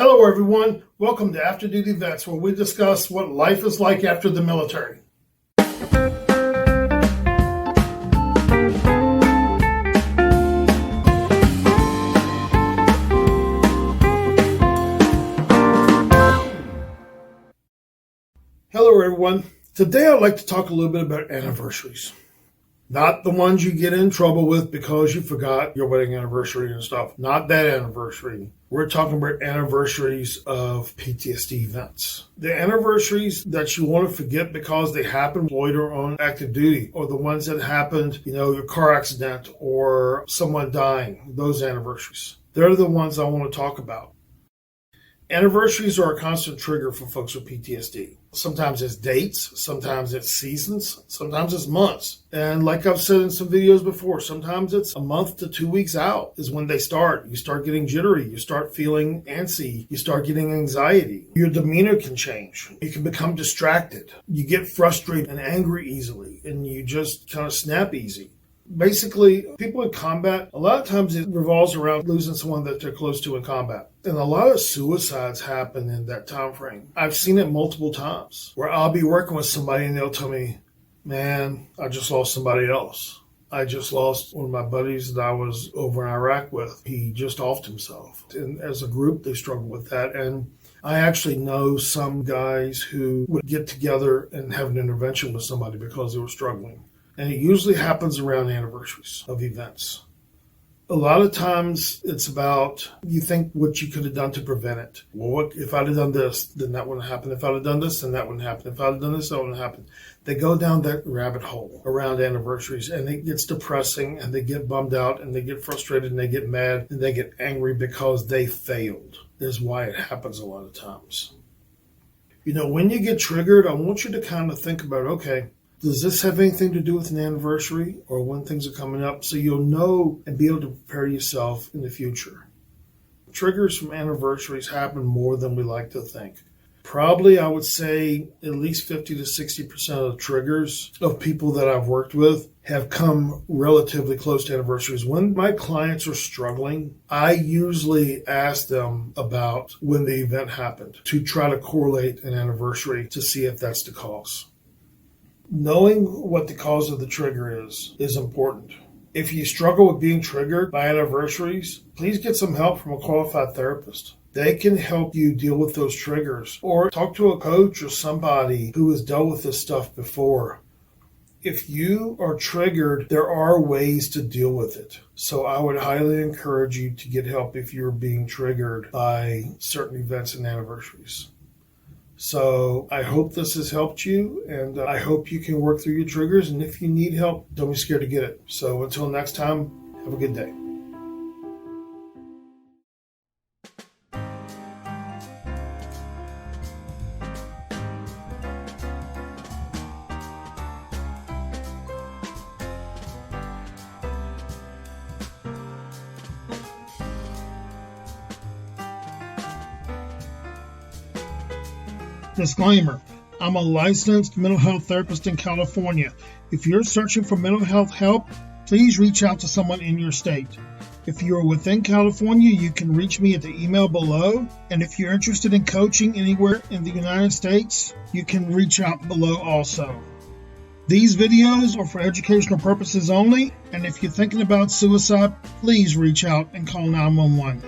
Hello everyone, welcome to After Duty Vets, where we discuss what life is like after the military. Hello everyone, today I'd like to talk a little bit about anniversaries. Not the ones you get in trouble with because you forgot your wedding anniversary and stuff. Not that anniversary. We're talking about anniversaries of PTSD events. The anniversaries that you want to forget because they happened while you're on active duty, or the ones that happened, your car accident or someone dying, those anniversaries. They're the ones I want to talk about. Anniversaries are a constant trigger for folks with PTSD. Sometimes it's dates, sometimes it's seasons, sometimes it's months. And like I've said in some videos before, sometimes it's a month to 2 weeks out is when they start. You start getting jittery, you start feeling antsy, you start getting anxiety. Your demeanor can change. You can become distracted. You get frustrated and angry easily, and you just kind of snap easy. Basically, people in combat, a lot of times it revolves around losing someone that they're close to in combat. And a lot of suicides happen in that time frame. I've seen it multiple times where I'll be working with somebody and they'll tell me, man, I just lost somebody else. I just lost one of my buddies that I was over in Iraq with. He just offed himself. And as a group, they struggle with that. And I actually know some guys who would get together and have an intervention with somebody because they were struggling. And it usually happens around anniversaries of events. A lot of times it's about you think what you could have done to prevent it. Well, if I'd have done this, then that wouldn't happen. If I'd have done this, then that wouldn't happen. If I'd have done this, that wouldn't happen. They go down that rabbit hole around anniversaries, and it gets depressing, and they get bummed out, and they get frustrated, and they get mad, and they get angry because they failed. Is why it happens a lot of times. When you get triggered, I want you to kind of think about, okay, does this have anything to do with an anniversary or when things are coming up, so you'll know and be able to prepare yourself in the future? Triggers from anniversaries happen more than we like to think. Probably, I would say, at least 50 to 60% of the triggers of people that I've worked with have come relatively close to anniversaries. When my clients are struggling, I usually ask them about when the event happened to try to correlate an anniversary to see if that's the cause. Knowing what the cause of the trigger is important. If you struggle with being triggered by anniversaries, please get some help from a qualified therapist. They can help you deal with those triggers, or talk to a coach or somebody who has dealt with this stuff before. If you are triggered, there are ways to deal with it. So I would highly encourage you to get help if you're being triggered by certain events and anniversaries. So I hope this has helped you, and I hope you can work through your triggers. And if you need help, don't be scared to get it. So until next time, have a good day. Disclaimer, I'm a licensed mental health therapist in California. If you're searching for mental health help, please reach out to someone in your state. If you're within California, you can reach me at the email below. And if you're interested in coaching anywhere in the United States, you can reach out below also. These videos are for educational purposes only, and if you're thinking about suicide, please reach out and call 911.